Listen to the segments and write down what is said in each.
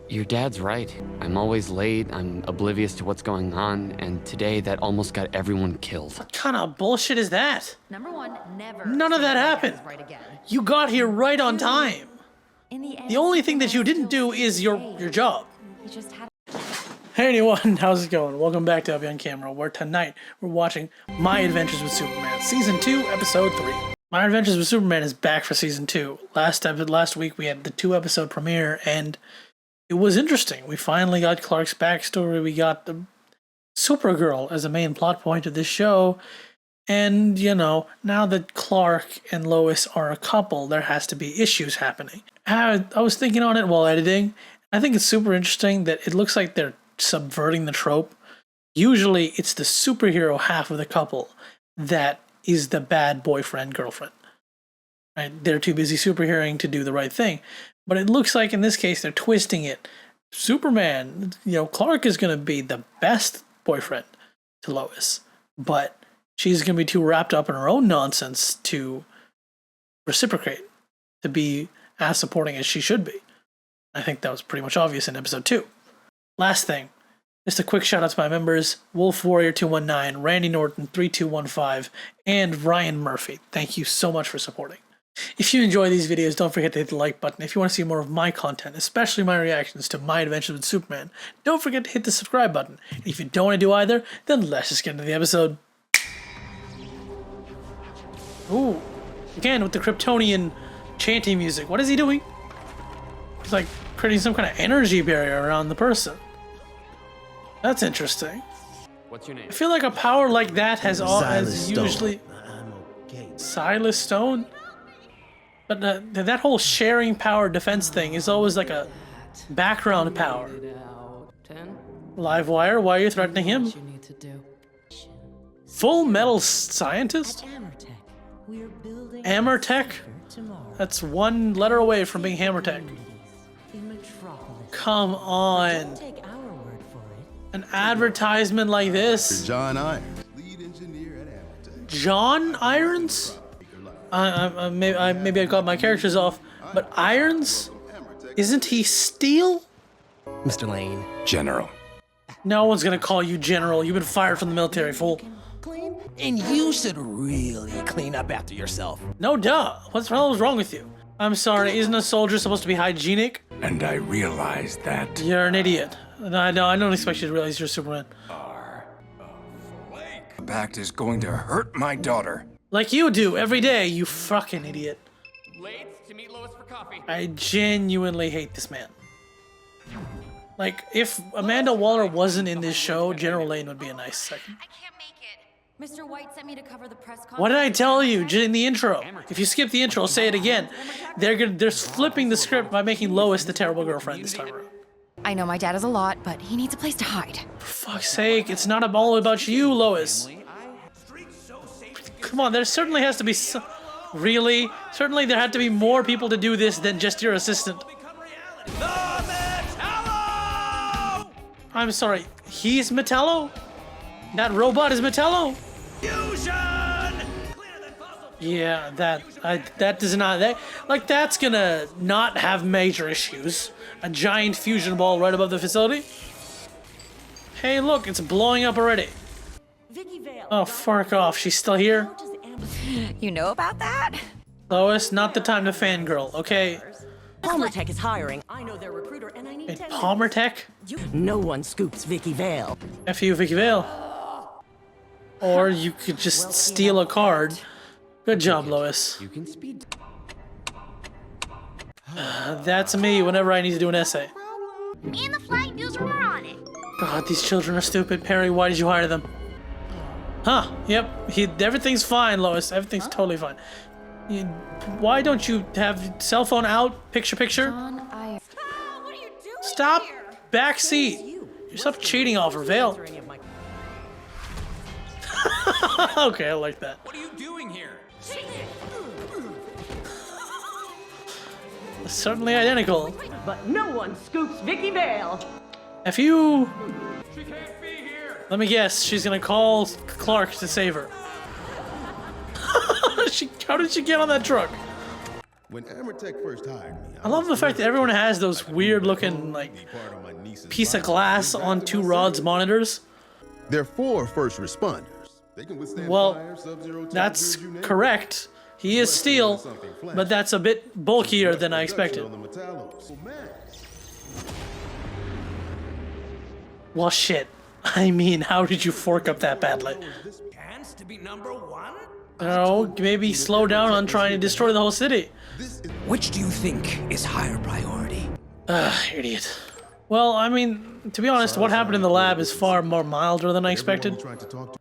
Your dad's right. I'm always late, I'm oblivious to what's going on, and today that almost got everyone killed. What kind of bullshit is that? Number one, never. None of that happened. Right again. You got here right on time. In the end, The only thing that you didn't do is your job. he just had. Hey everyone, how's it going? Welcome back to Abhi on Camera, where tonight we're watching My Adventures with Superman, Season 2, Episode 3. My Adventures with Superman is back for Season 2. Last week we had the 2-episode premiere, and it was interesting. We finally got Clark's backstory, we got the Supergirl as a main plot point of this show, and, you know, now that Clark and Lois are a couple, there has to be issues happening. I was thinking on it while editing. I think it's super interesting that it looks like they're subverting the trope. Usually it's the superhero half of the couple that is the bad boyfriend girlfriend, right? They're too busy superheroing to do the right thing, but it looks like in this case they're twisting it. Superman, you know, Clark is going to be the best boyfriend to Lois, but she's going to be too wrapped up in her own nonsense to reciprocate, to be as supporting as she should be. I think that was pretty much obvious in episode 2. Last thing, just a quick shout out to my members, Wolf Warrior 219, Randy Norton 3215, and Ryan Murphy. Thank you so much for supporting. If you enjoy these videos, don't forget to hit the like button. If you want to see more of my content, especially my reactions to My Adventures with Superman, don't forget to hit the subscribe button. And if you don't want to do either, then let's just get into the episode. Ooh, again with the Kryptonian chanting music. What is he doing? He's like creating some kind of energy barrier around the person. That's interesting. What's your name? I feel like a power like that has usually Silas Stone, but that whole sharing power defense thing is always like a background power. Livewire, why are you threatening him? Full Metal Scientist? Hammer Tech? That's one letter away from being Hammer Tech. Come on. An advertisement like this? John Irons, lead engineer at Hamilton. John Irons? Maybe I got my characters off, but Irons? Isn't he Steel? Mr. Lane. General. No one's gonna call you General. You've been fired from the military, fool. And you should really clean up after yourself. No duh. What's wrong with you? I'm sorry, isn't a soldier supposed to be hygienic? And I realized that You're an idiot. No, I don't expect you to realize you're Superman. the pact is going to hurt my daughter. Like you do every day, you fucking idiot. Late to meet Lois for coffee. I genuinely hate this man. Like, if Amanda Waller wasn't in this show, General Lane would be a nice second. I can't make it. Mr. White sent me to cover the press conference. What did I tell you in the intro? If you skip the intro, I'll say it again. They're flipping the script by making Lois the terrible girlfriend this time around. I know my dad is a lot, but he needs a place to hide. For fuck's sake, it's not all about you, Lois. Come on, there certainly has to be some... Really? Certainly there had to be more people to do this than just your assistant. I'm sorry, he's Metallo? That robot is Metallo? Yeah, that does not... that's gonna not have major issues. A giant fusion ball right above the facility. Hey, look, it's blowing up already. Vicki Vale. Oh, fuck off. She's still here? You know about that? Lois, not the time to fangirl, okay? Palmer Tech is hiring. I know their recruiter, and I need Wait, 10 Palmer Tech? No one scoops Vicki Vale. F you, Vicki Vale. Or you could just steal a card. Good job, Lois. You can speed. That's me whenever I need to do an essay. Me and the flight newsroom are on it. God, these children are stupid. Perry, why did you hire them? Huh, yep. Everything's fine, Lois. Everything's totally fine. Why don't you have cell phone out? Picture. What are you doing? Stop. Back seat. You stop cheating off her, Vale. Okay, I like that. What are you doing here? Certainly identical. But no one scoops Vicki Vale. If you... She can't be here. Let me guess, she's gonna call Clark to save her. How did she get on that truck? When Amertech first hired me, I love the fact that everyone has those weird looking like piece of glass on two rods monitors. They're for first responders. They can withstand Well, fire, sub-zero that's temperatures, you name it. correct. He is steel, but that's a bit bulkier than I expected. On the metallos. Well, shit. I mean, how did you fork up that badly? Chance to be number one? No, maybe slow down on trying to destroy the whole city. Which do you think is higher priority? Idiot. Well, I mean, to be honest, what happened in the lab is far more milder than I expected. Trying to talk to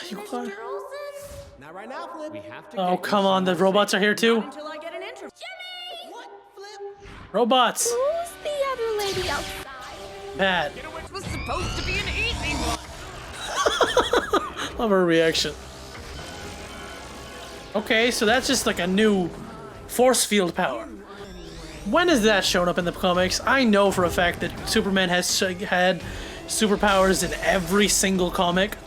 You Mr. what? Olsen? Not right now, Flip. We have to Oh, get come on, the robots are here too? Until I get an intro. Jimmy! What, Flip? Robots! Who's the other lady outside? Bad. It was supposed to be an easy one. Love her reaction. Okay, so that's just like a new force field power. When has that shown up in the comics? I know for a fact that Superman has had superpowers in every single comic.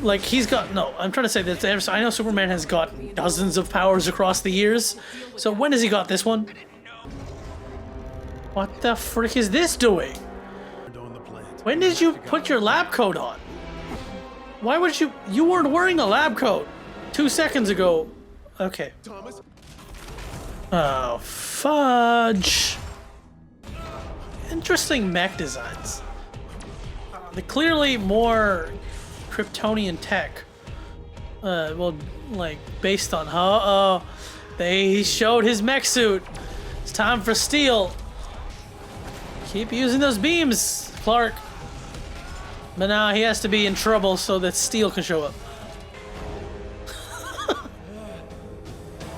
Like, he's got... No, I'm trying to say that I know Superman has got dozens of powers across the years. So when has he got this one? What the frick is this doing? When did you put your lab coat on? Why would you... You weren't wearing a lab coat 2 seconds ago. Okay. Oh, fudge. Interesting mech designs. They're clearly more Kryptonian tech. Well, like, based on... Uh-oh. He showed his mech suit. It's time for steel. Keep using those beams, Clark. But now he has to be in trouble so that steel can show up.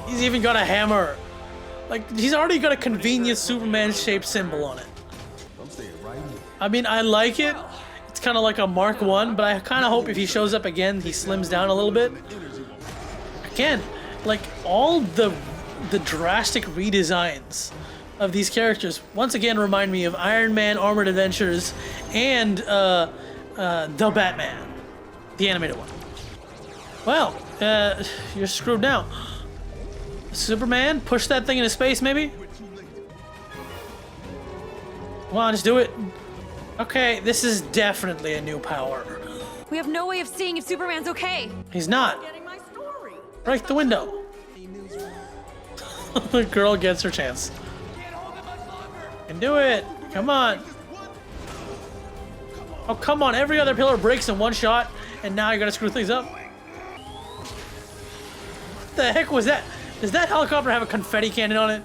He's even got a hammer. Like, he's already got a convenient Superman-shaped symbol on it. I'm staying right here. I mean, I like it. It's kind of like a Mark 1, but I kind of hope if he shows up again, he slims down a little bit. Again, like, all the drastic redesigns of these characters once again remind me of Iron Man Armored Adventures and The Batman, the animated one. Well, you're screwed now. Superman, push that thing into space, maybe? Come on, just do it. Okay, this is definitely a new power. We have no way of seeing if Superman's okay. He's not. Getting my story. Break the window. The girl gets her chance. Can do it. Come on. Oh, come on. Every other pillar breaks in one shot, and now you're gonna screw things up. What the heck was that? Does that helicopter have a confetti cannon on it?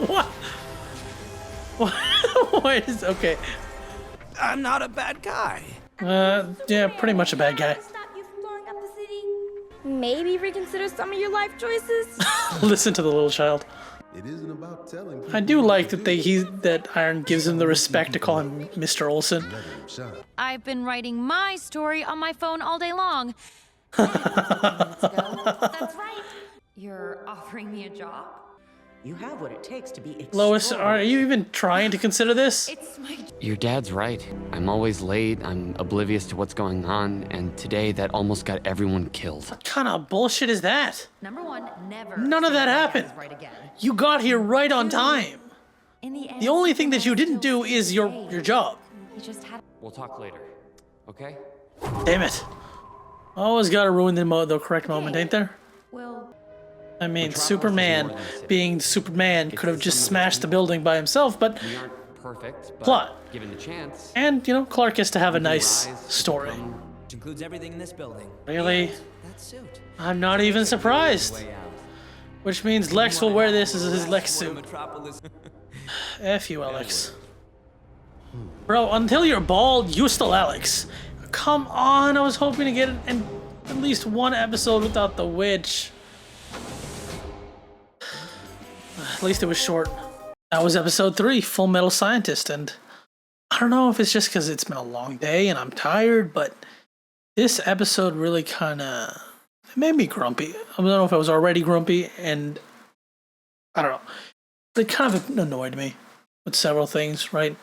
What? What is... Okay. I'm not a bad guy. Yeah, pretty much a bad guy. Stop you from blowing up the city? Maybe reconsider some of your life choices? Listen to the little child. It isn't about telling I do like that that Iron gives him the respect to call him Mr. Olsen. people to shine. I've been writing my story on my phone all day long. That's right. You're offering me a job? You have what it takes to be Lois, are you even trying to consider this? It's my... Your dad's right. I'm always late, I'm oblivious to what's going on, and today that almost got everyone killed. What kind of bullshit is that? Number one, never... None of that say my happened. dad's right again. You got here right on time. In the end, The only thing that you Superman didn't do still is your saved. job. He just had... We'll talk later, okay? Damn it. Always gotta ruin the correct moment, ain't there? Well... I mean, Metropolis is Superman, more than a city. being Superman, could have just smashed the building by himself, but... We aren't perfect, but Plot. given the chance... And, you know, Clark gets to have a we can nice rise, story. become Which includes everything in this building. Really? That suit. I'm not even surprised. Way out. Which means Lex will wear this as his Lex suit. Metropolis. F you, Alex. Bro, until you're bald, you still Alex. Come on, I was hoping to get at least one episode without the witch. At least it was short. That was episode 3, Full Metal Scientist, and I don't know if it's just because it's been a long day and I'm tired, but this episode really kind of made me grumpy. I don't know if I was already grumpy, and I don't know. It kind of annoyed me with several things, right?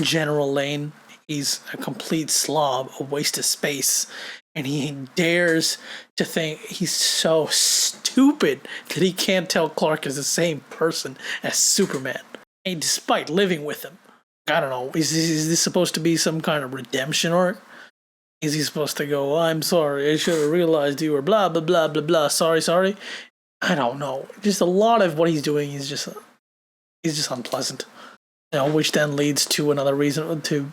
General Lane, he's a complete slob, a waste of space, And he dares to think he's so stupid that he can't tell Clark is the same person as Superman. And despite living with him. I don't know, is this supposed to be some kind of redemption arc? Is he supposed to go, I'm sorry, I should have realized you were blah, blah, blah, blah, blah, sorry? I don't know. Just a lot of what he's doing is just unpleasant. Which then leads to another reason to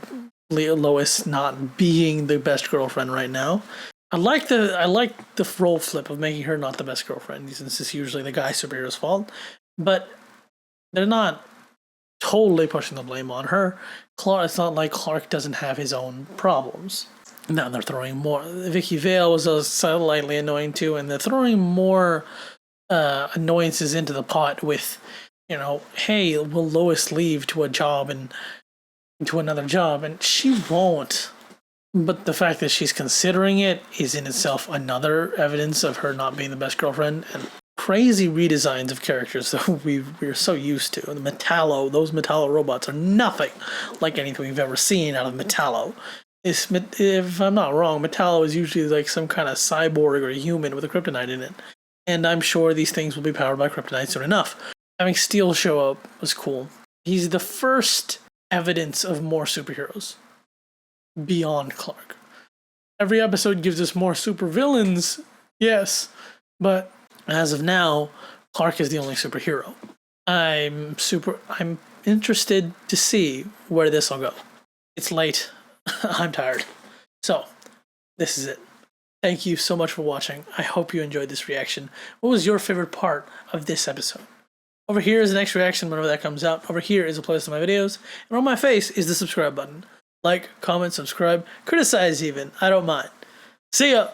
Lois not being the best girlfriend right now. I like the role flip of making her not the best girlfriend, since it's usually the guy superhero's fault. But they're not totally pushing the blame on her. It's not like Clark doesn't have his own problems. Now they're throwing more. Vicki Vale was slightly annoying too, and they're throwing more annoyances into the pot with, hey, will Lois leave to a job and to another job? And she won't. But the fact that she's considering it is in itself another evidence of her not being the best girlfriend. And crazy redesigns of characters that we're so used to. And those Metallo robots are nothing like anything we've ever seen out of Metallo. If I'm not wrong, Metallo is usually like some kind of cyborg or human with a kryptonite in it. And I'm sure these things will be powered by kryptonite soon enough. Having Steel show up was cool. He's the first evidence of more superheroes beyond Clark. Every episode gives us more supervillains, yes, but as of now, Clark is the only superhero. I'm interested to see where this will go. It's late. I'm tired. So, this is it. Thank you so much for watching. I hope you enjoyed this reaction. What was your favorite part of this episode? Over here is the next reaction whenever that comes out. Over here is a playlist of my videos. And on my face is the subscribe button. Like, comment, subscribe, criticize even. I don't mind. See ya!